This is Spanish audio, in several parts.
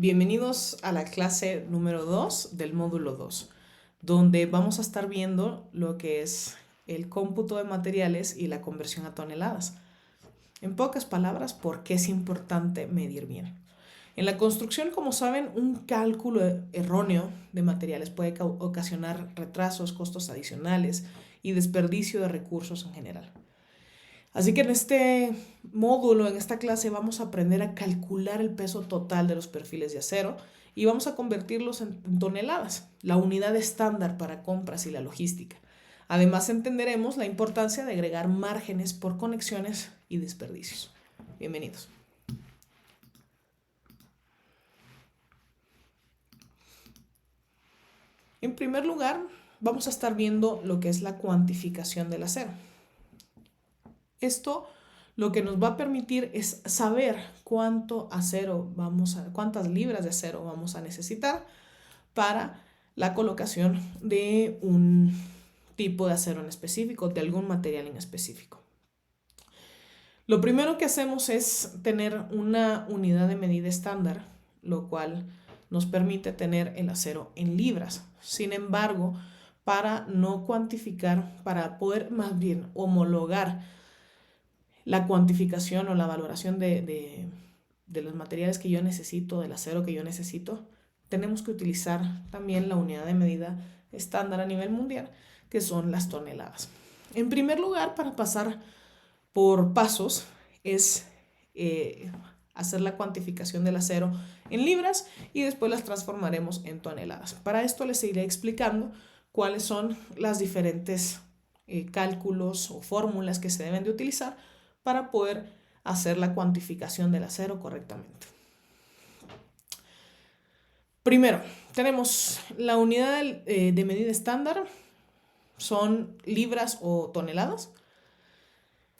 Bienvenidos a la clase número 2 del módulo 2, donde vamos a estar viendo lo que es el cómputo de materiales y la conversión a toneladas. En pocas palabras, ¿por qué es importante medir bien? En la construcción, como saben, un cálculo erróneo de materiales puede ocasionar retrasos, costos adicionales y desperdicio de recursos en general. Así que en este módulo, en esta clase, vamos a aprender a calcular el peso total de los perfiles de acero y vamos a convertirlos en toneladas, la unidad estándar para compras y la logística. Además, entenderemos la importancia de agregar márgenes por conexiones y desperdicios. Bienvenidos. En primer lugar, vamos a estar viendo lo que es la cuantificación del acero. Esto lo que nos va a permitir es saber cuántas libras de acero vamos a necesitar para la colocación de un tipo de acero en específico, de algún material en específico. Lo primero que hacemos es tener una unidad de medida estándar, lo cual nos permite tener el acero en libras. Sin embargo, para no cuantificar, para poder más bien homologar la cuantificación o la valoración de los materiales que yo necesito, del acero que yo necesito, tenemos que utilizar también la unidad de medida estándar a nivel mundial, que son las toneladas. En primer lugar, para pasar por pasos, es hacer la cuantificación del acero en libras y después las transformaremos en toneladas. Para esto les iré explicando cuáles son las diferentes cálculos o fórmulas que se deben de utilizar para poder hacer la cuantificación del acero correctamente. Primero, tenemos la unidad de medida estándar, son libras o toneladas.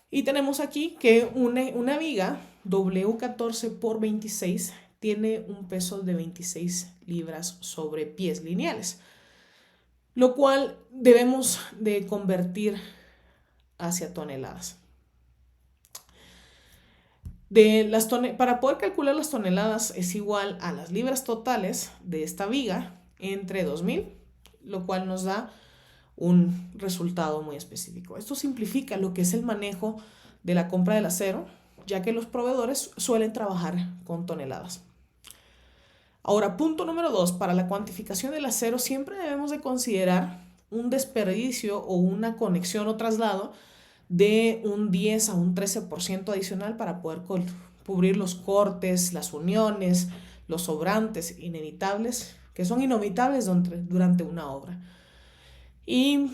Y tenemos aquí que una viga W14 por 26 tiene un peso de 26 libras sobre pies lineales, lo cual debemos de convertir hacia toneladas. Para poder calcular las toneladas es igual a las libras totales de esta viga entre 2000, lo cual nos da un resultado muy específico. Esto simplifica lo que es el manejo de la compra del acero, ya que los proveedores suelen trabajar con toneladas. Ahora, punto número 2, para la cuantificación del acero siempre debemos de considerar un desperdicio o una conexión o traslado de un 10 a un 13% adicional para poder cubrir los cortes, las uniones, los sobrantes inevitables, que son inevitables durante una obra. Y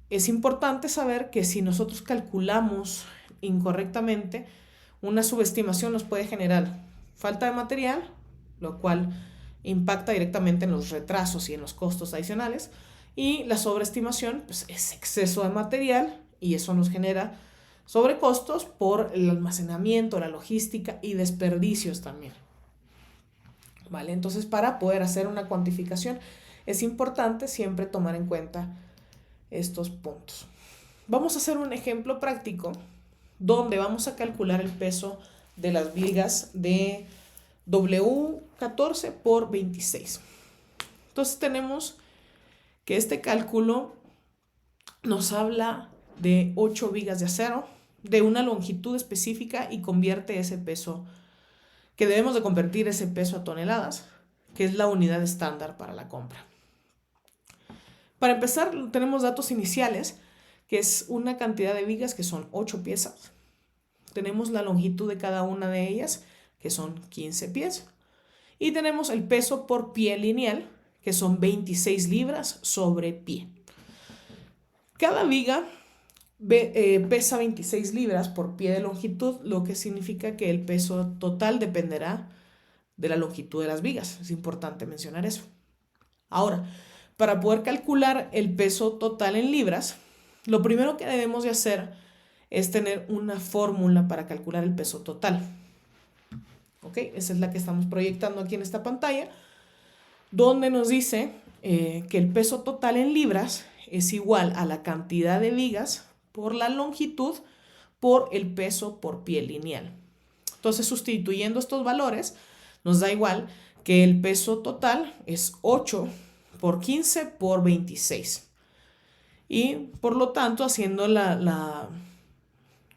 es importante saber que si nosotros calculamos incorrectamente, una subestimación nos puede generar falta de material, lo cual impacta directamente en los retrasos y en los costos adicionales, y la sobreestimación pues, es exceso de material y eso nos genera sobrecostos por el almacenamiento, la logística y desperdicios también. ¿Vale? Entonces, para poder hacer una cuantificación es importante siempre tomar en cuenta estos puntos. Vamos a hacer un ejemplo práctico donde vamos a calcular el peso de las vigas de W14 por 26. Entonces tenemos que este cálculo nos habla de 8 vigas de acero de una longitud específica y convierte ese peso, que debemos de convertir ese peso a toneladas, que es la unidad estándar para la compra. Para empezar, tenemos datos iniciales, que es una cantidad de vigas que son 8 piezas. Tenemos la longitud de cada una de ellas, que son 15 pies. Y tenemos el peso por pie lineal, que son 26 libras sobre pie. Cada viga pesa 26 libras por pie de longitud, lo que significa que el peso total dependerá de la longitud de las vigas. Es importante mencionar eso. Ahora, para poder calcular el peso total en libras, lo primero que debemos de hacer es tener una fórmula para calcular el peso total. ¿Ok? Esa es la que estamos proyectando aquí en esta pantalla, donde nos dice que el peso total en libras es igual a la cantidad de vigas por la longitud por el peso por pie lineal. Entonces, sustituyendo estos valores, nos da igual que el peso total es 8 por 15 por 26. Y por lo tanto,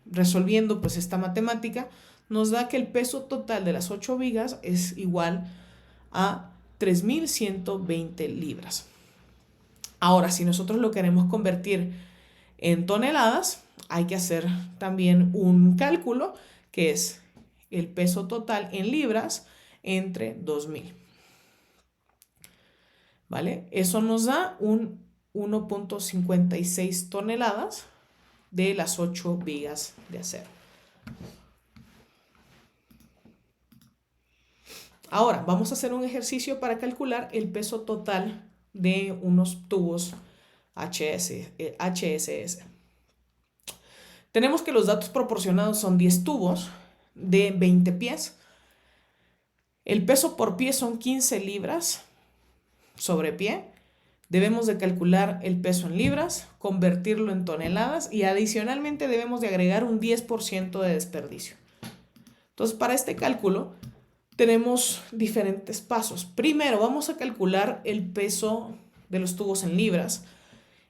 resolviendo pues esta matemática, nos da que el peso total de las 8 vigas es igual a 3.120 libras. Ahora, si nosotros lo queremos convertir en toneladas, hay que hacer también un cálculo que es el peso total en libras entre 2.000. ¿Vale? Eso nos da un 1.56 toneladas de las 8 vigas de acero. Ahora, vamos a hacer un ejercicio para calcular el peso total de unos tubos HSS. Tenemos que los datos proporcionados son 10 tubos de 20 pies. El peso por pie son 15 libras sobre pie. Debemos de calcular el peso en libras, convertirlo en toneladas y adicionalmente debemos de agregar un 10% de desperdicio. Entonces, para este cálculo tenemos diferentes pasos. Primero, vamos a calcular el peso de los tubos en libras.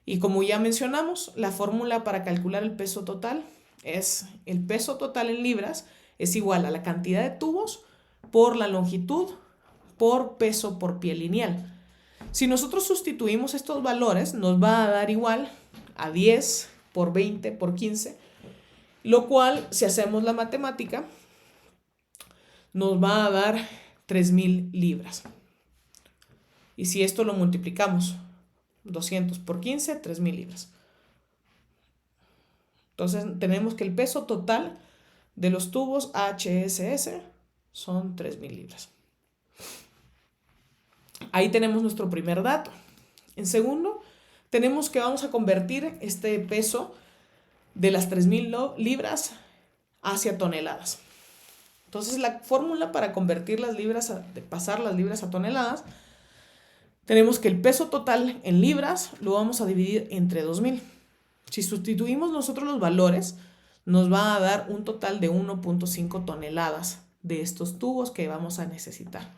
Y como ya mencionamos, la fórmula para calcular el peso total es el peso total en libras es igual a la cantidad de tubos por la longitud por peso por pie lineal. Si nosotros sustituimos estos valores, nos va a dar igual a 10 por 20 por 15, lo cual, si hacemos la matemática, nos va a dar 3.000 libras. Y si esto lo multiplicamos, 200 por 15, 3.000 libras. Entonces tenemos que el peso total de los tubos HSS son 3.000 libras. Ahí tenemos nuestro primer dato. En segundo, tenemos que vamos a convertir este peso de las 3.000 libras hacia toneladas. Entonces la fórmula para convertir las libras, pasar las libras a toneladas, tenemos que el peso total en libras lo vamos a dividir entre 2.000. Si sustituimos nosotros los valores, nos va a dar un total de 1.5 toneladas de estos tubos que vamos a necesitar.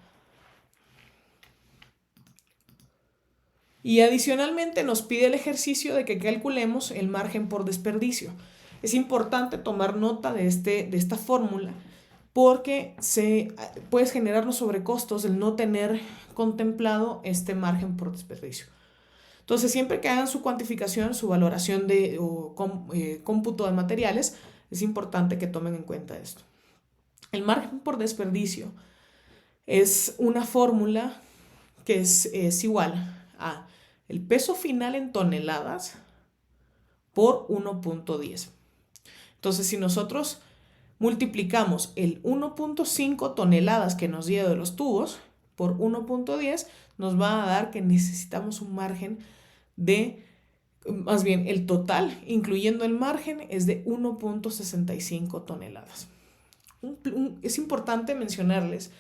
Y adicionalmente nos pide el ejercicio de que calculemos el margen por desperdicio. Es importante tomar nota de esta fórmula porque puede generarnos sobrecostos el no tener contemplado este margen por desperdicio. Entonces, siempre que hagan su cuantificación, su valoración cómputo de materiales, es importante que tomen en cuenta esto. El margen por desperdicio es una fórmula que es igual a el peso final en toneladas por 1.10. Entonces, si nosotros multiplicamos el 1.5 toneladas que nos dio de los tubos por 1.10, nos va a dar que necesitamos un margen más bien el total, incluyendo el margen, es de 1.65 toneladas. Es importante mencionarles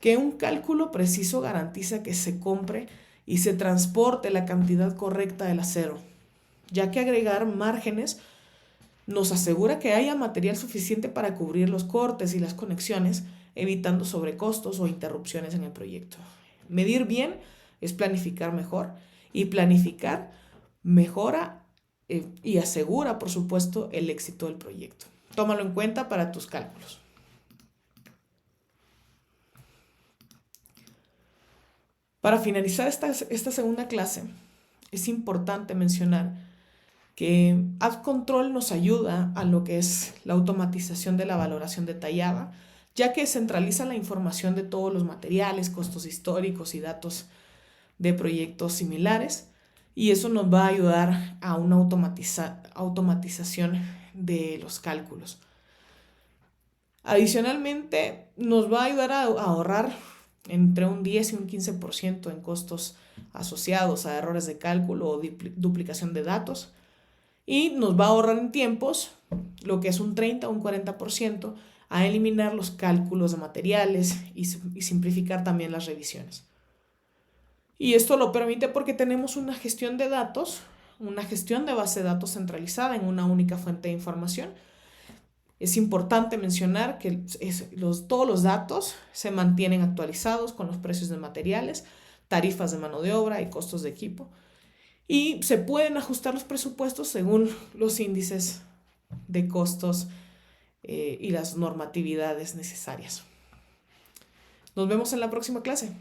que un cálculo preciso garantiza que se compre y se transporte la cantidad correcta del acero, ya que agregar márgenes nos asegura que haya material suficiente para cubrir los cortes y las conexiones, evitando sobrecostos o interrupciones en el proyecto. Medir bien es planificar mejor, y planificar mejora y asegura, por supuesto, el éxito del proyecto. Tómalo en cuenta para tus cálculos. Para finalizar esta segunda clase, es importante mencionar que AdControl nos ayuda a lo que es la automatización de la valoración detallada, ya que centraliza la información de todos los materiales, costos históricos y datos de proyectos similares, y eso nos va a ayudar a una automatización de los cálculos. Adicionalmente, nos va a ayudar a ahorrar entre un 10 y un 15% en costos asociados a errores de cálculo o duplicación de datos, y nos va a ahorrar en tiempos lo que es un 30 o un 40% a eliminar los cálculos de materiales y simplificar también las revisiones. Y esto lo permite porque tenemos una gestión de datos, una gestión de base de datos centralizada en una única fuente de información, Es importante mencionar que todos los datos se mantienen actualizados con los precios de materiales, tarifas de mano de obra y costos de equipo. Y se pueden ajustar los presupuestos según los índices de costos y las normatividades necesarias. Nos vemos en la próxima clase.